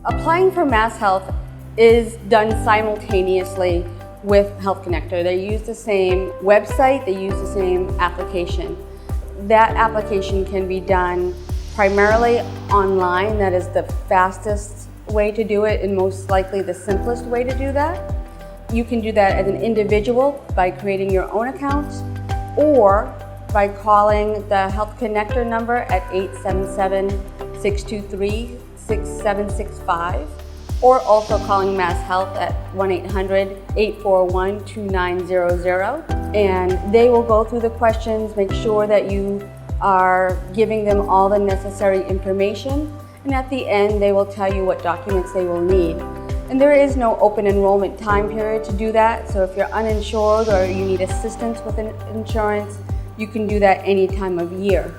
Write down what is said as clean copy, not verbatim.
Applying for Masshealth is done simultaneously with Health Connector. They use the same website, they use the same application. That application can be done primarily online. That is the fastest way to do it and most likely the simplest way to do that. You can do that as an individual by creating your own account or by calling the Health Connector number at 877-623-6765 or also calling Masshealth at 1-800-841-2900, and they will go through the questions, make sure that you are giving them all the necessary information, and at the end they will tell you what documents they will need. And there is no open enrollment time period to do that, so if you're uninsured or you need assistance with insurance, you can do that any time of year.